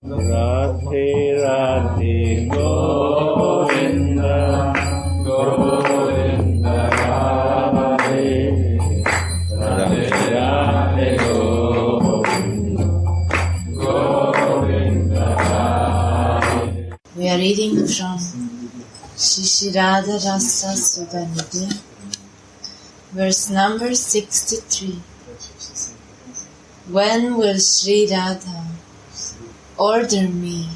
Radhe Radhe Govinda Govinda Radhe Radhe Radhe Govinda Govinda Radhe. We are reading from Radha, Rasa, Sudhanidhi, verse number 63. When will Sri Radha order me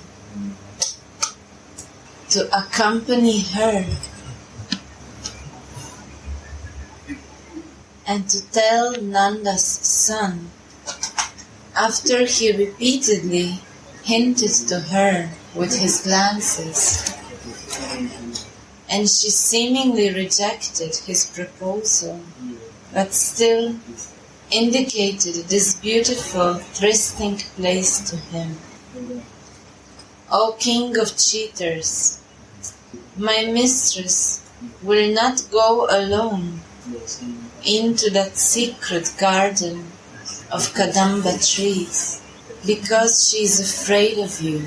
to accompany her and to tell Nanda's son, after he repeatedly hinted to her with his glances, and she seemingly rejected his proposal, but still indicated this beautiful trysting place to him. O king of cheaters, my mistress will not go alone into that secret garden of Kadamba trees, because she is afraid of you.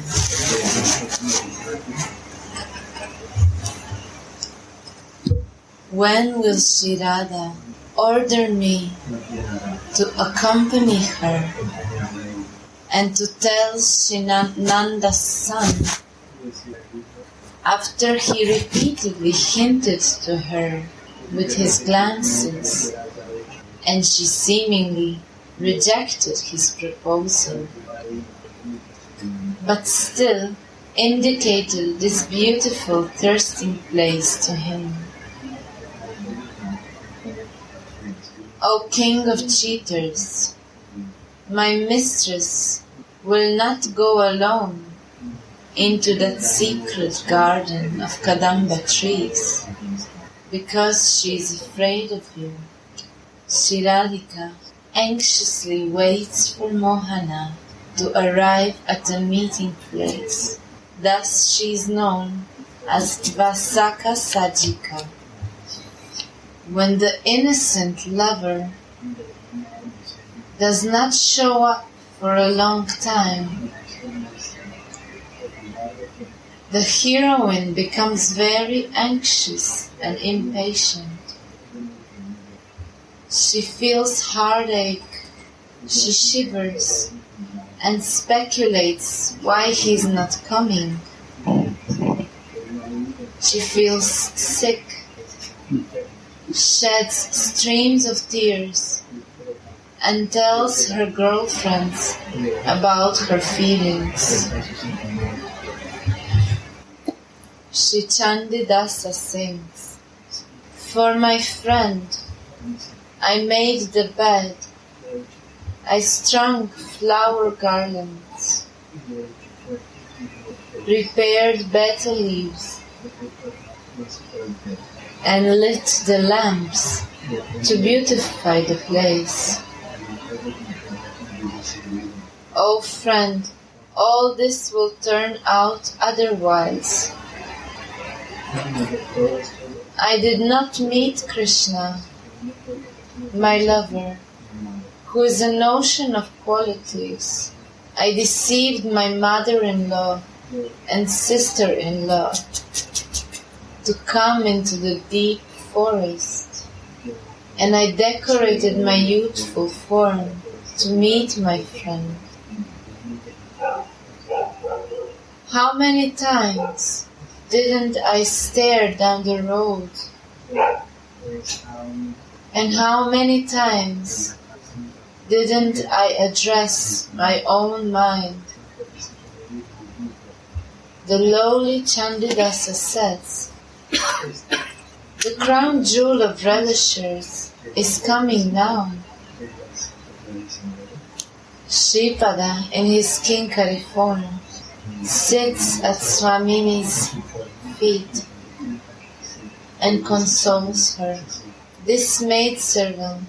When will Sri Radha order me to accompany her and to tell Nanda's son, after he repeatedly hinted to her with his glances, and she seemingly rejected his proposal, but still indicated this beautiful thirsting place to him. O king of cheaters, my mistress will not go alone into that secret garden of Kadamba trees, because she is afraid of you. Sri Radhika anxiously waits for Mohana to arrive at the meeting place. Thus she is known as Vasaka Sajika. When the innocent lover does not show up for a long time, the heroine becomes very anxious and impatient. She feels heartache, she shivers, and speculates why he is not coming. She feels sick, sheds streams of tears, and tells her girlfriends about her feelings. Shri Chandidasa sings, for my friend, I made the bed, I strung flower garlands, prepared betel leaves, and lit the lamps to beautify the place. O friend, all this will turn out otherwise. I did not meet Krishna, my lover, who is an ocean of qualities. I deceived my mother-in-law and sister-in-law to come into the deep forest, and I decorated my youthful form to meet my friend. How many times didn't I stare down the road? And how many times didn't I address my own mind? The lowly Chandidasa says, the crown jewel of relishers is coming now. Shripada, in his Kinkari form, sits at Swamini's feet and consoles her. This maidservant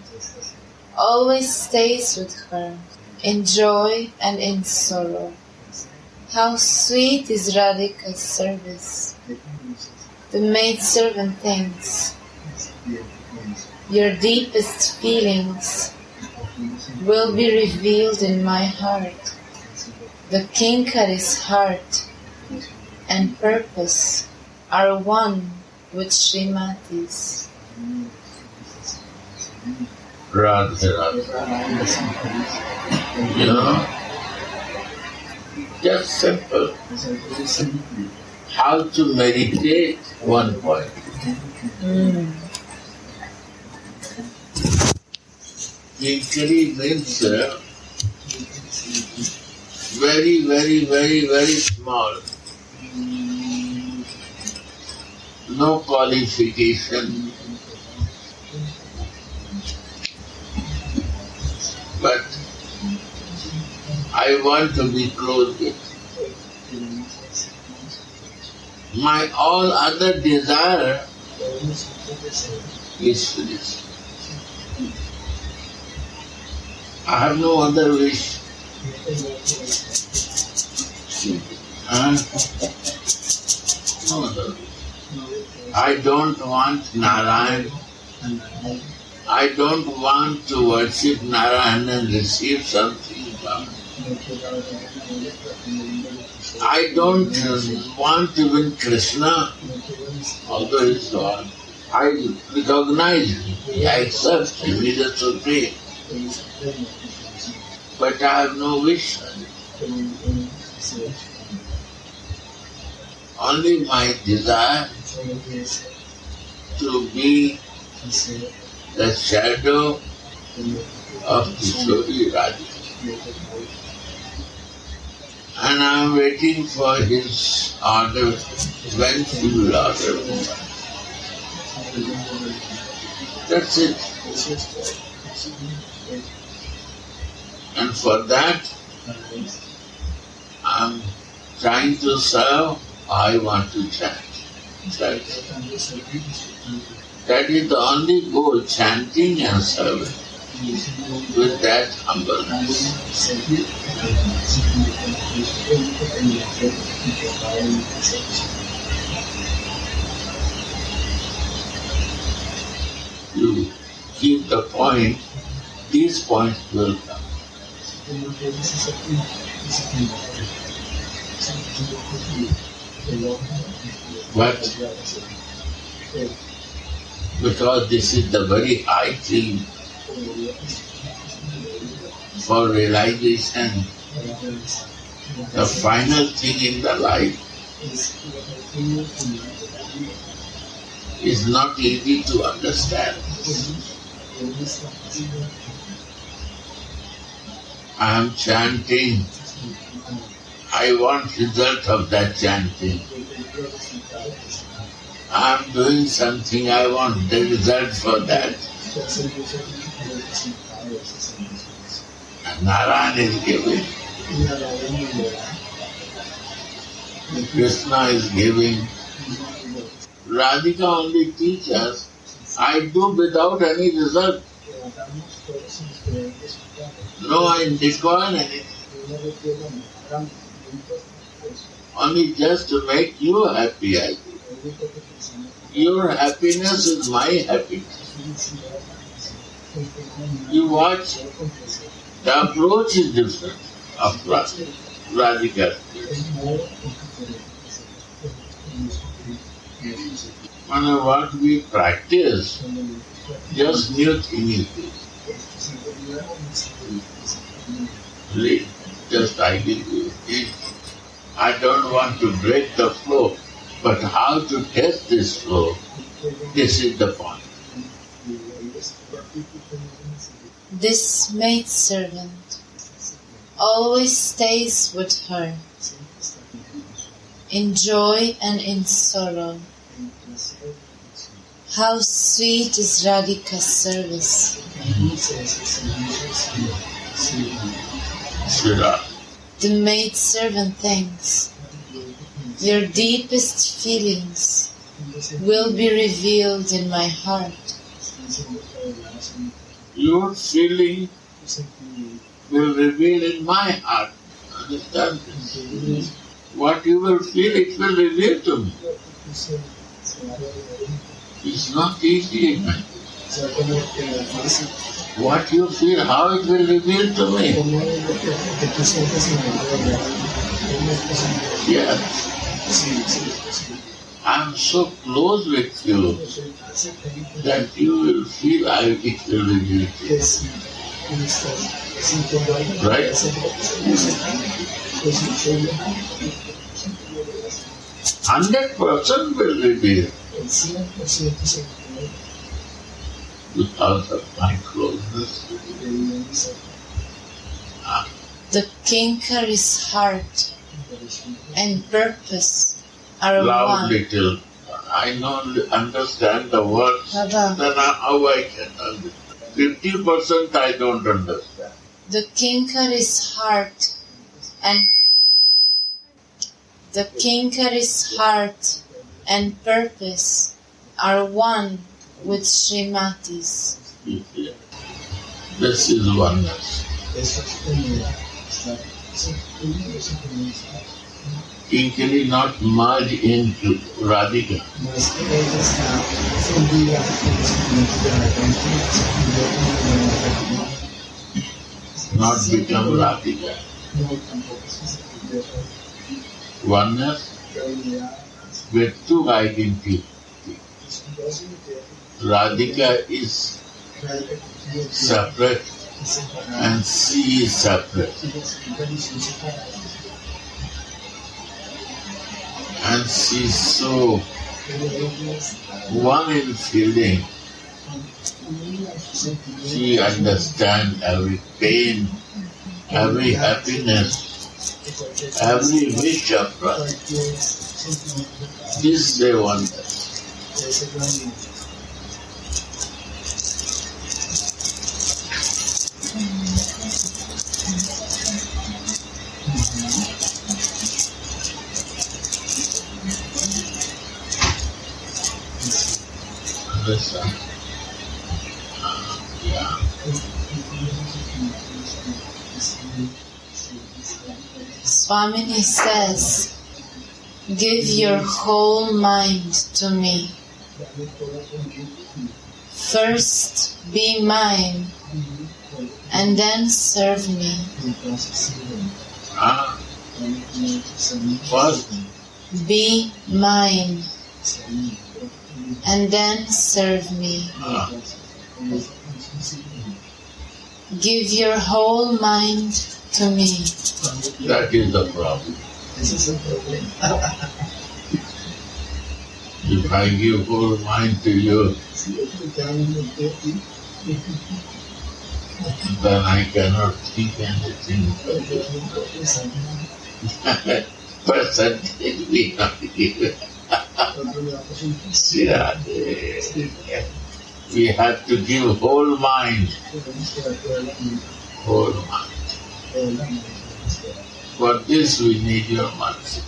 always stays with her in joy and in sorrow. How sweet is Radhika's service. The maidservant thinks, your deepest feelings will be revealed in my heart. The Kinkari's heart and purpose are one with Srimati's. Radha, Radha. You know, just simple. How to meditate, one point. Kinkari means very, very, very, very small. No qualification. But I want to be close with. My all other desire is finished. I have no other wish. No other wish. I don't want Narayan. I don't want to worship Narayan and receive something from him. I don't want to win Krishna, although he is God. I recognize him, I accept him, he is the Supreme. But I have no wish. Only my desire to be the shadow of Kishori Radha. And I am waiting for his order, when he will order me. That's it. And for that, I am trying to serve, I want to chant. That is the only goal, chanting and serving. With that humbleness. You keep the point, these points will come. But because this is the very high thing for realization, the final thing in the life is not easy to understand. I am chanting. I want result of that chanting. I am doing something, I want the result for that. And Narayan is giving. Krishna is giving. Radhika only teaches, I do without any result. No, I require anything. Only just to make you happy, I do. Your happiness is my happiness. You watch, the approach is different of Radhika. And what we practice, just new thing is this. Really, just I give you it. I don't want to break the flow, but how to test this flow, this is the point. This maidservant always stays with her, in joy and in sorrow. How sweet is Radhika's service. The maidservant thanks. Your deepest feelings will be revealed in my heart. Your feeling will reveal in my heart. Understand this? What you will feel, it will reveal to me. It's not easy. What you feel, how it will reveal to me. Yes. I am so close with you that you will feel it will reveal to you. Right? 100% will reveal because of my closeness. The Kinkari's heart and purpose are Loud one. little. I don't understand the words. Radha. Then how I can understand? 50% I don't understand. The Kinkari's heart and purpose are one with Srimati's. This is oneness. Kinkari not merge into Radhika. Not become Radhika. Oneness with two identities. Radhika is separate and she is separate. And she's so one in feeling. She understands every pain, every happiness, every wish of us. This they want us. Rasa. Yeah. Swamini says, give your whole mind to me. First be mine and then serve me. First, Be mine and then serve me. Give your whole mind to me. that is the problem. If I give whole mind to you, then I cannot think anything. Percentage we not give. We have to give whole mind. Whole mind. For this we need your mercy.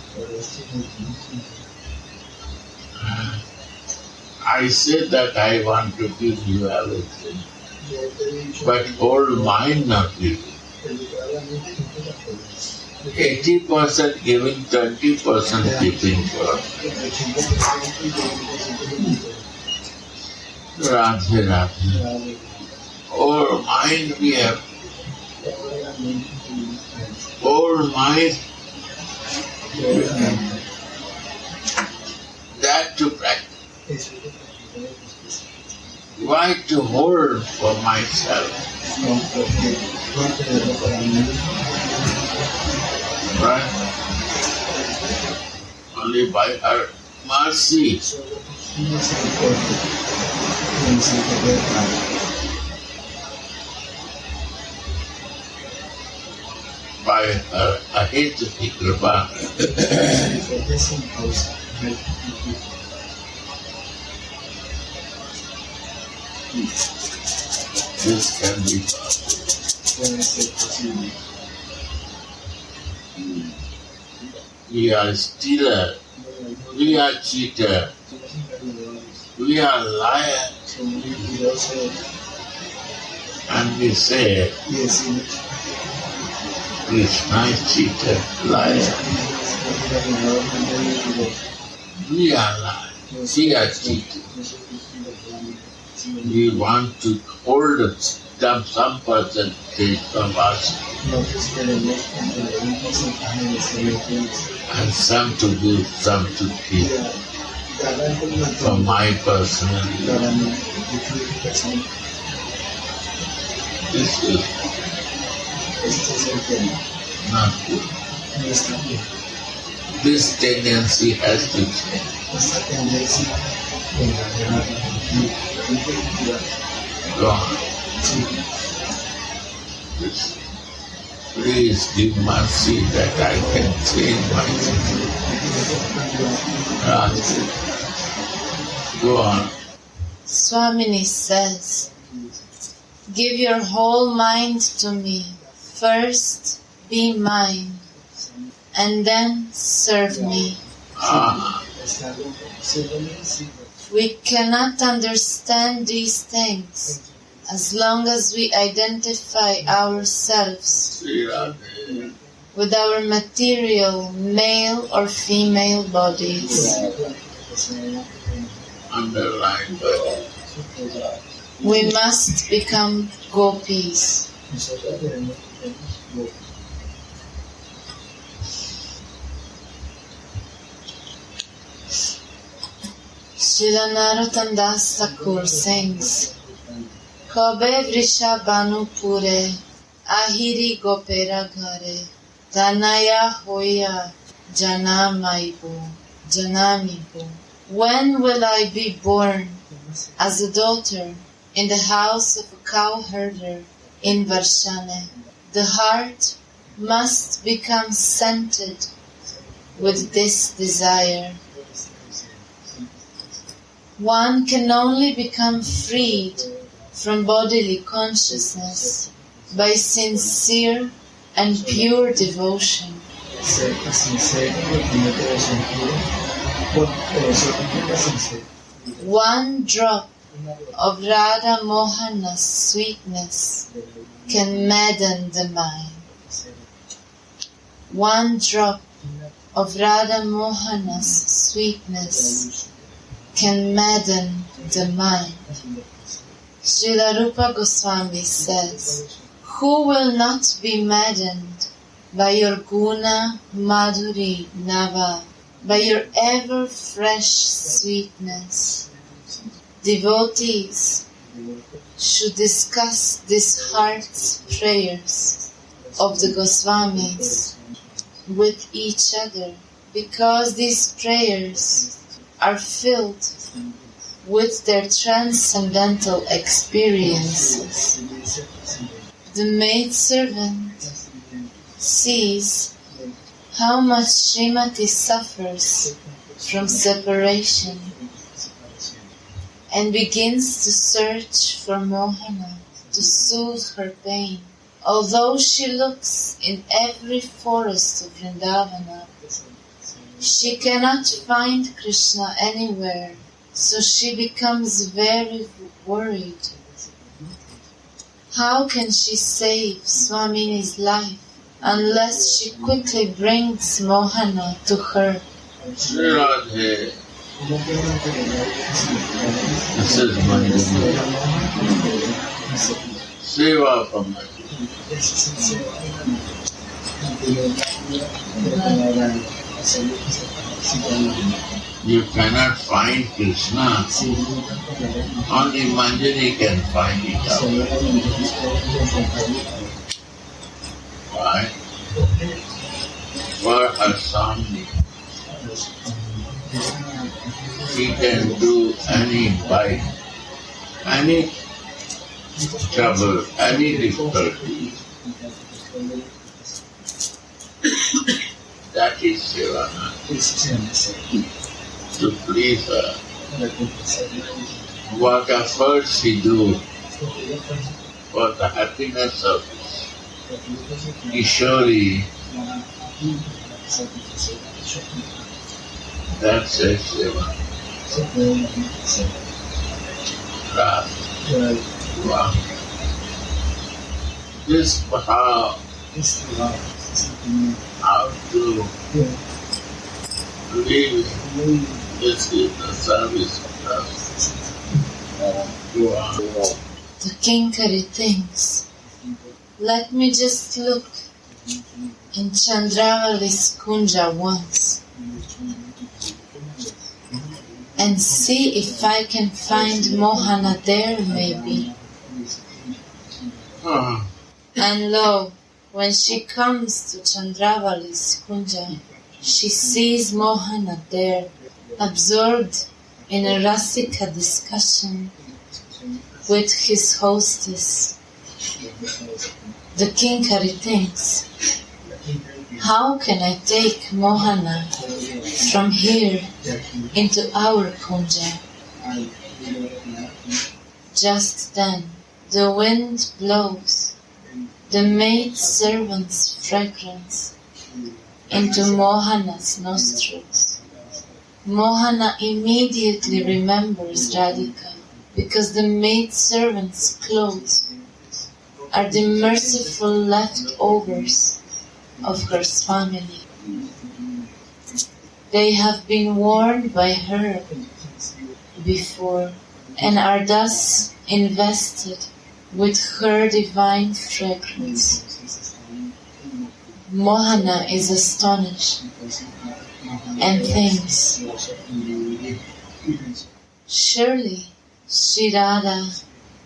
I said that I want to give you everything, but whole mind not giving. 80% giving, 20% keeping for. Radha, Radha. Whole mind we have. Whole mind. That to practice. Why to hold for myself? Right? Only by her mercy. By her ahitati kripa. This can be possible. We are stealer, we are cheater, we are liar, and we say, Krishna is cheater, liar. We are liar, we are cheater. We want to hold some percentage from us and some to give, some to keep. For my personal this is not good. This tendency has to change. Go on. Please give mercy that I can change myself. Go on. Swamini says, give your whole mind to me. First, be mine, and then serve me. We cannot understand these things as long as we identify ourselves with our material male or female bodies. Underline body. We must become gopis. Srila Narottam Das Thakur sings, Kabe vrisha banu pure, ahiri gopera ghare, tanaya hoya janamibu. When will I be born as a daughter in the house of a cowherder in Varshane? The heart must become scented with this desire. One can only become freed from bodily consciousness by sincere and pure devotion. One drop of Radha Mohana's sweetness can madden the mind. One drop of Radha Mohana's sweetness can madden the mind. Srila Rupa Goswami says, who will not be maddened by your guna, madhuri, nava, by your ever fresh sweetness? Devotees should discuss this heart's prayers of the Goswamis with each other, because these prayers are filled with their transcendental experiences. The maidservant sees how much Srimati suffers from separation and begins to search for Mohana to soothe her pain. Although she looks in every forest of Vrindavana, she cannot find Krishna anywhere, so she becomes very worried. How can she save Swamini's life unless she quickly brings Mohana to her? Radha, this is Manjari. Seva from You cannot find Krishna. Only Manjari can find it out. Right? For her Swamini, she can do any bite, any trouble, any difficulty. That is Sevana. To please her. What efforts she do for the happiness of Kishori, that's a Seva. Wow. This how to live this is the service of us. The Kinkari thinks, let me just look in Chandravali's kunja once and see if I can find Mohana there maybe. And lo, when she comes to Chandravali's kunja, she sees Mohana there, absorbed in a Rasika discussion with his hostess. The Kinkari thinks, how can I take Mohana from here into our kunja? Just then the wind blows the maid servant's fragrance into Mohana's nostrils. Mohana immediately remembers Radhika, because the maid servant's clothes are the merciful leftovers of her Swamini. They have been worn by her before and are thus invested with her divine fragrance. Mohana is astonished and thinks, surely Sri Radha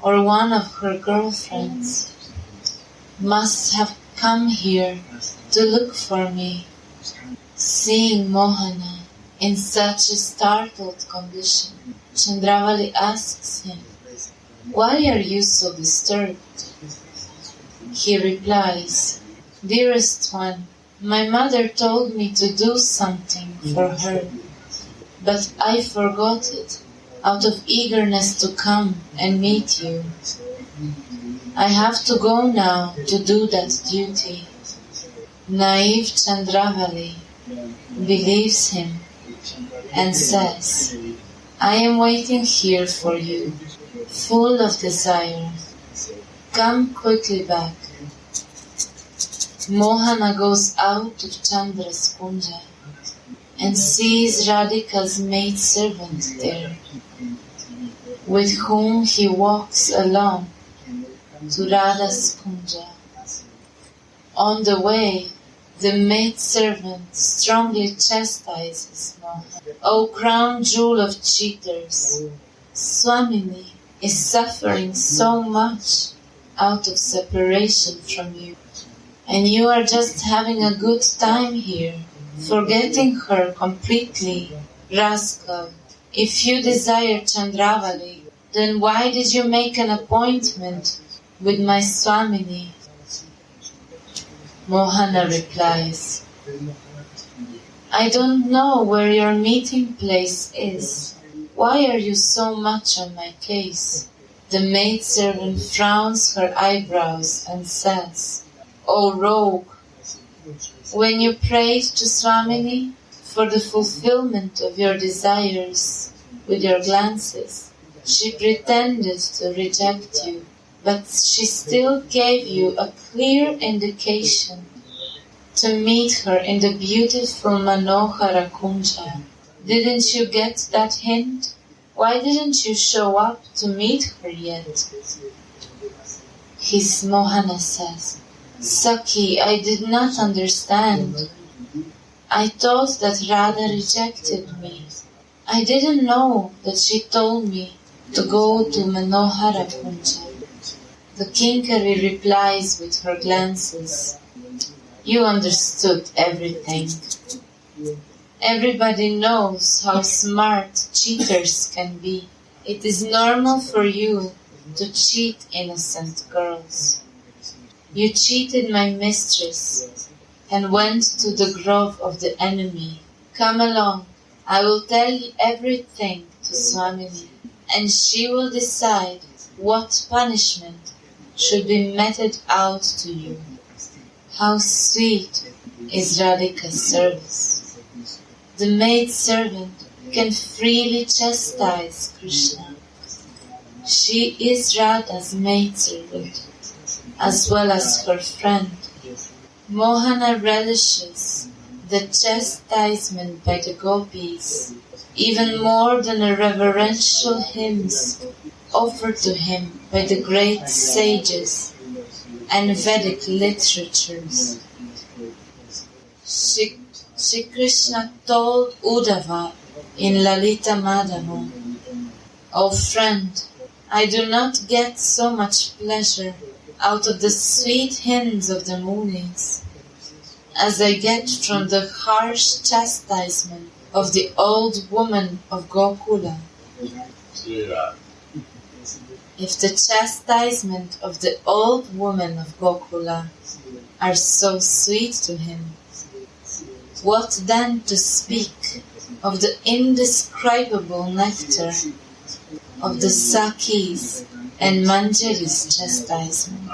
or one of her girlfriends must have come here to look for me. Seeing Mohana in such a startled condition, Chandravali asks him, why are you so disturbed? He replies, dearest one, my mother told me to do something for her, but I forgot it out of eagerness to come and meet you. I have to go now to do that duty. Naive Chandravali believes him and says, I am waiting here for you, full of desire. Come quickly back. Mohana goes out of Chandra's kunja and sees Radhika's maidservant there, with whom he walks along to Radha's kunja. On the way, the maidservant strongly chastises Mohana. O crown jewel of cheaters, Swamini is suffering so much out of separation from you, and you are just having a good time here, forgetting her completely. Rascal, if you desire Chandravali, then why did you make an appointment with my Swamini? Mohana replies, I don't know where your meeting place is. Why are you so much on my case? The maidservant frowns her eyebrows and says, O rogue, when you prayed to Swamini for the fulfillment of your desires with your glances, she pretended to reject you, but she still gave you a clear indication to meet her in the beautiful Manohara Kunja. Didn't you get that hint? Why didn't you show up to meet her yet? His Mohana says, Sakhi, I did not understand. I thought that Radha rejected me. I didn't know that she told me to go to Manohara Kunja. The Kinkari replies with her glances, you understood everything. Everybody knows how smart cheaters can be. It is normal for you to cheat innocent girls. You cheated my mistress and went to the grove of the enemy. Come along, I will tell you everything to Swamini, and she will decide what punishment should be meted out to you. How sweet is Radhika's service. The maidservant can freely chastise Krishna. She is Radha's maidservant, as well as her friend. Mohana relishes the chastisement by the gopis, even more than a reverential hymns offered to him by the great sages and Vedic literatures. Shri Krishna told Uddhava in Lalita Madhava, "O friend, I do not get so much pleasure out of the sweet hymns of the Munis as I get from the harsh chastisement of the old woman of Gokula. If the chastisement of the old woman of Gokula are so sweet to him, what then to speak of the indescribable nectar of the Sakis and Manjari's chastisement?"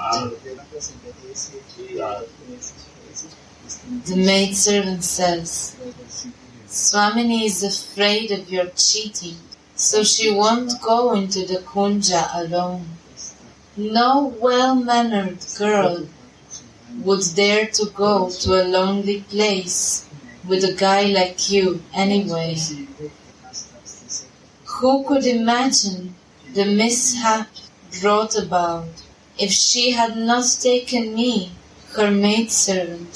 The maidservant says, "Swamini is afraid of your cheating, so she won't go into the kunja alone. No well-mannered girl would dare to go to a lonely place with a guy like you anyway. Who could imagine the mishap brought about if she had not taken me, her maidservant,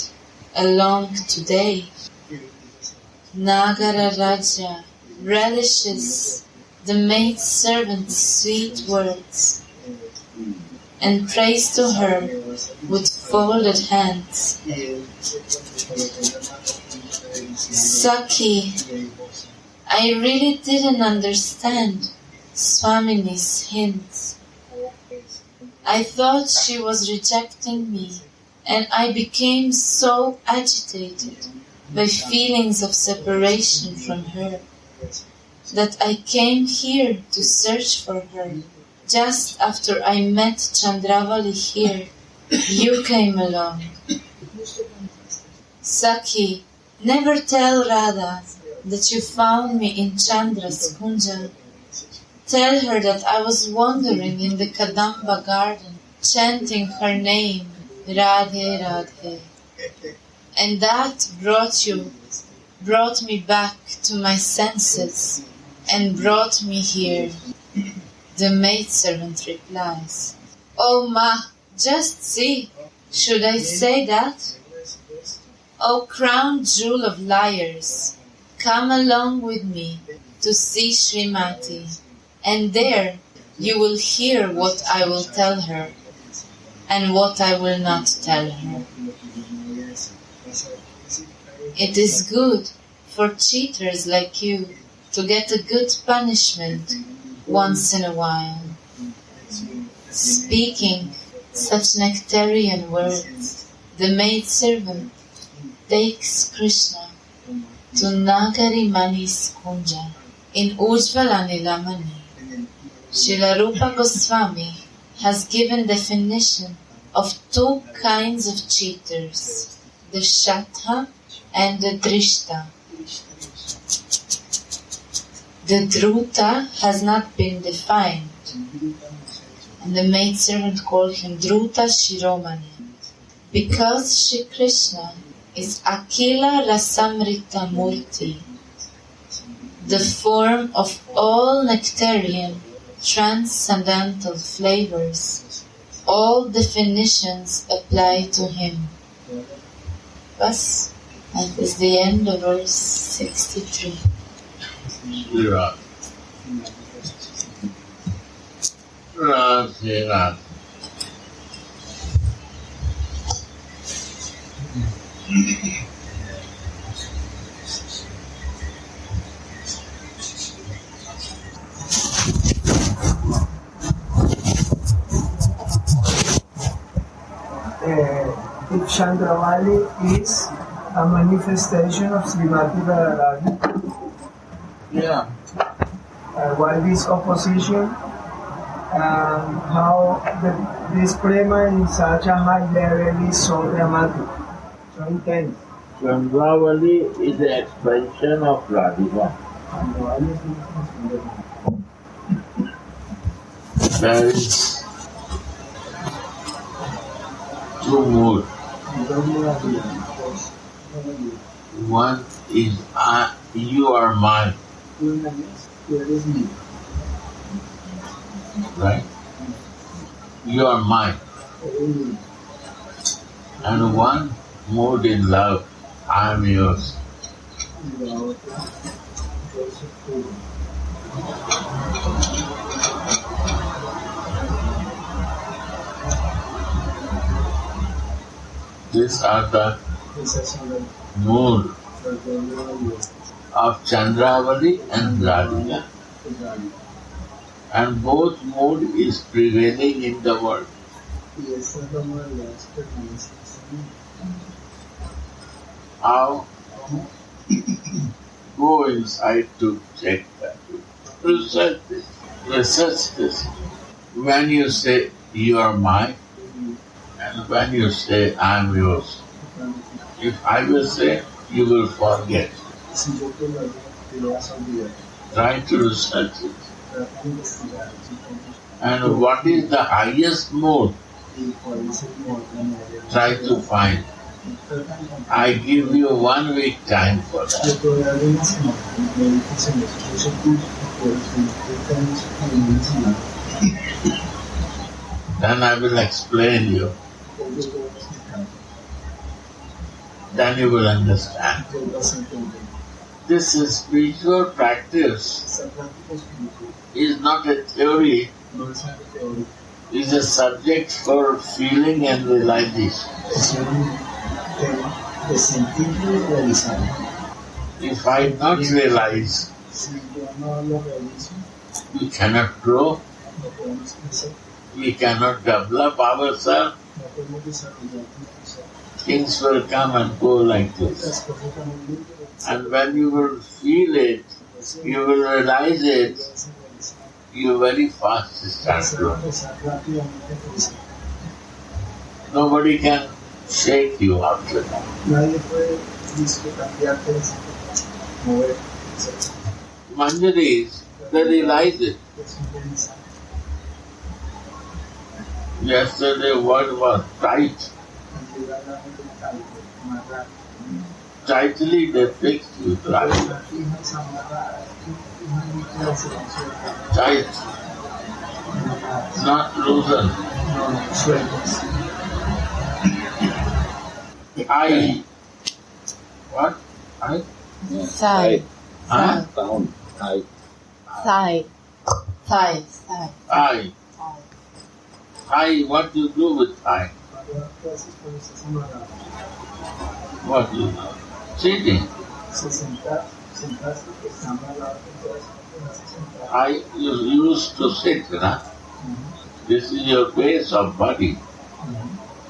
along today?" Nagara Raja relishes the maidservant's sweet words and prays to her with folded hands. "Saki, I really didn't understand Swamini's hints. I thought she was rejecting me, and I became so agitated by feelings of separation from her that I came here to search for her. Just after I met Chandravali here, you came along. Saki, never tell Radha that you found me in Chandra's kunja. Tell her that I was wandering in the Kadamba garden, chanting her name, Radhe Radhe, and that brought me back to my senses and brought me here." The maidservant replies, "Oh Ma, just see, should I say that? O crown jewel of liars, come along with me to see Srimati, and there you will hear what I will tell her and what I will not tell her. It is good for cheaters like you to get a good punishment once in a while." Speaking such nectarian words, the maidservant takes Krishna to Nagari Mani's kunja in Ujjvala Nilamani. Srila Rupa Goswami has given definition of two kinds of cheaters, the Shatha and the Drishta. The Druta has not been defined, and the maidservant called him Druta Shiromani, because Shri Krishna is Akila Rasamrita Murti, the form of all nectarian transcendental flavors. All definitions apply to him. Thus, that is the end of verse 63. Radhe Radhe. If Chandravali is a manifestation of Srimati Radharani, Yeah. why this opposition, how this prema in such a high level is so dramatic, so intense. Chandravali is the expansion of Radhika. There is two more. One is you are mine. right? You are mine. And one mood in love, I am yours. These are the mood of Chandravali and Radhika. And both mood is prevailing in the world. How? Go inside to check that. Research this. Research this. When you say you are mine, and when you say I am yours, if I will say, you will forget. Try to research it. And what is the highest mode? Try to find. I give you 1 week time for that. Then I will explain you. Then you will understand. This spiritual practice is not a theory, it is a subject for feeling and realization. If I not realize, we cannot grow, we cannot develop ourselves, things will come and go like this. And when you will feel it, you will realize it, you very fast start growing. Nobody can shake you after that. Manjaris, they realize it. Yesterday word was tight. Tightly they fixed you, right? Tight. Not loosen. I. What? I? Thigh. Huh? Sound. I. Thigh. Thigh. Thigh. I. I. What do you do with I? What do you do? Sitting. I used to sit, na? This is your base of body.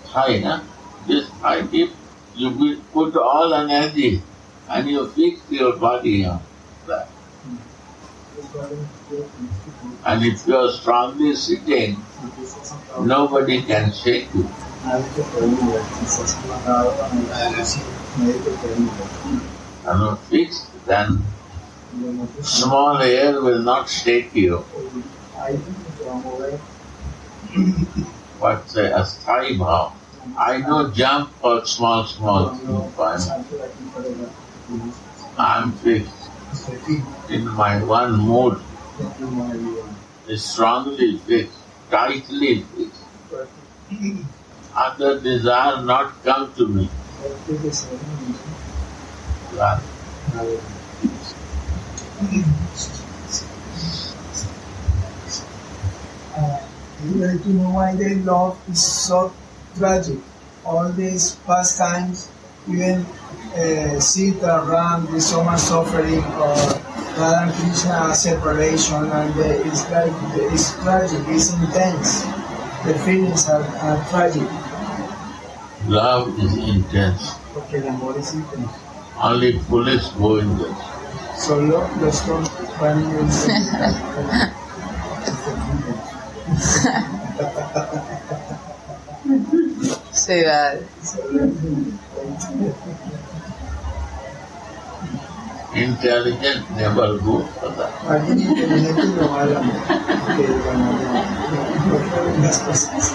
High, na? This high dip, you will put all energy and you fix your body on that. And if you are strongly sitting, nobody can shake you. And if fixed, then small air will not shake you. But say asthai bhav. I don't jump for small things. I'm fixed in my one mood. Is strongly fixed, tightly fixed. Other desire not come to me. Right. You like to know why their love is so tragic. All these pastimes, even Sita, Ram, there's so much suffering, or Radha and Krishna separation, and it's tragic, it's intense. The feelings are tragic. Love is intense. Porque el amor es intenso. Only foolish go in there. Solo los tontos van en Sí, vale. Intelligent never go for that. Alguien inteligente no va al amor. Las cosas.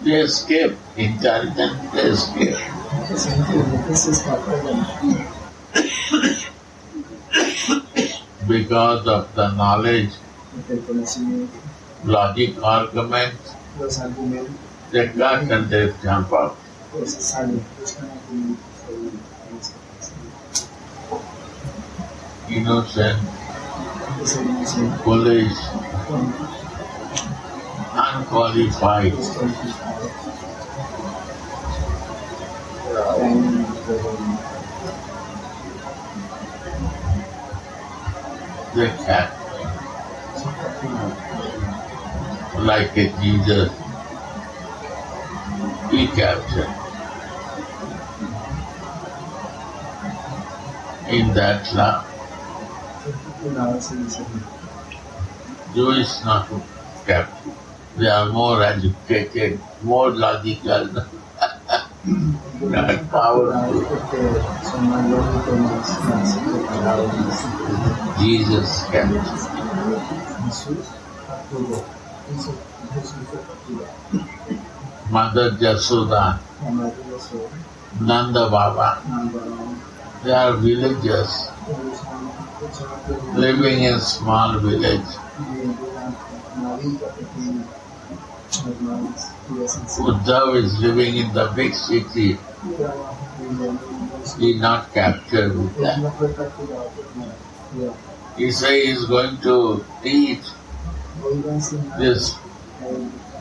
They escape. Intelligent, they escape. because of the knowledge, porque el conocimiento, logic arguments, los argumentos, they got and they jump out. pues salen, buscan argumentos sobre Innocent, ese inocente, foolish, unqualified. descualificado, They can't. Like a Jesus, he captured. In that love, Jewish not captured. They are more educated, more logical, not powerful. Jesus captured. Mother Jasoda, Nanda Baba, they are villagers living in small village. Uddhav is living in the big city. He not captured with that. He says he is going to teach this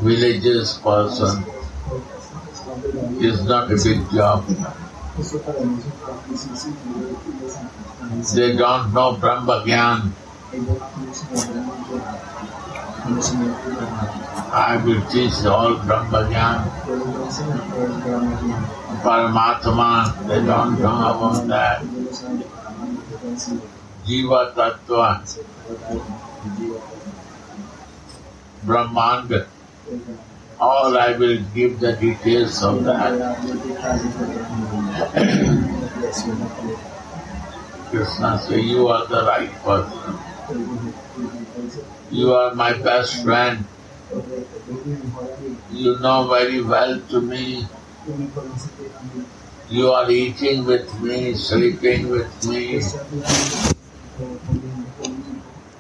village's person. It's not a big job. They don't know Brahma Gyan. I will teach all Brahma Gyan. Paramatma, they don't know about that. Jiva Tattva, Brahmanda, all I will give the details of that. Krishna says, you are the right person. You are my best friend. You know very well to me. You are eating with me, sleeping with me,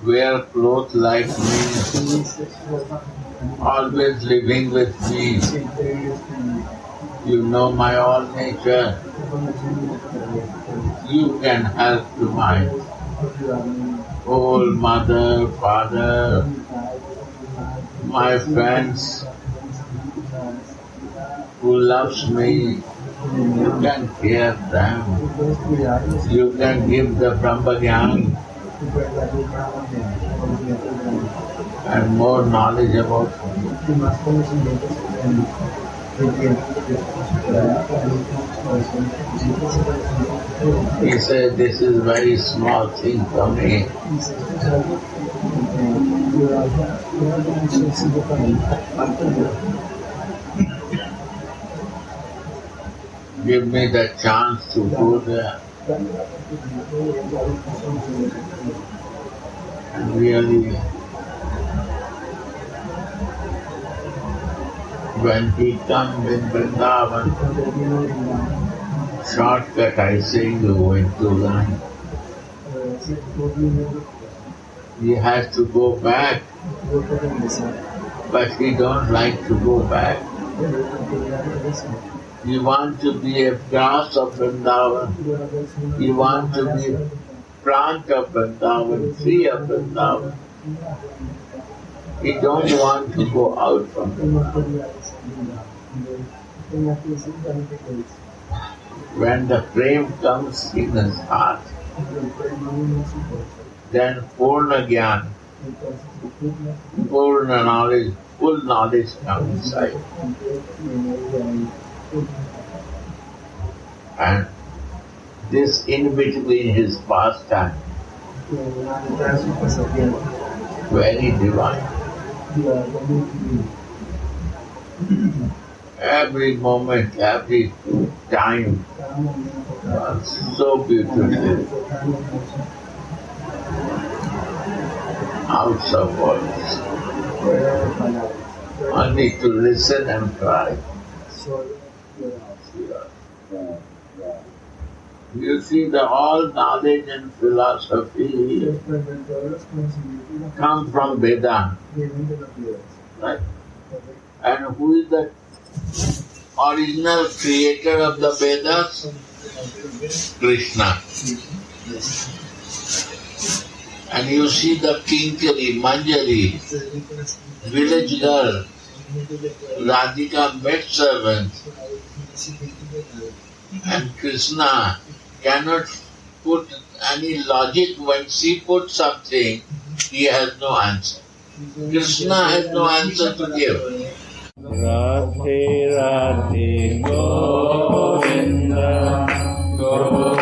wear clothes like me, always living with me. You know my all nature. You can help to my whole mother, father, my friends who loves me. You can care them. You can give the Brahma Gyan and more knowledge about me. He said, this is a very small thing for me. Give me the chance to go there. And really, when he comes in Vrindavan, shortcut I say you went to learn. He has to go back, but he don't like to go back. You want to be a grass of Vrindavan. You want to be a plant of Vrindavan, tree of Vrindavan. You don't want to go out from Vrindavan. When the prem comes in his heart, then Purna Gyan, Purna knowledge, full knowledge comes inside. And this in between his pastime, very divine. Every moment, every time was so beautiful. Out of words. Only to listen and cry. You see, all knowledge and philosophy come from Veda, right? And who is the original creator of the Vedas? Krishna. And you see the Kinkari, Manjari, village girl, Radhika maid servant, and Krishna cannot put any logic. When she puts something, he has no answer. Krishna has no answer to give. Radhe Radhe Govinda Govinda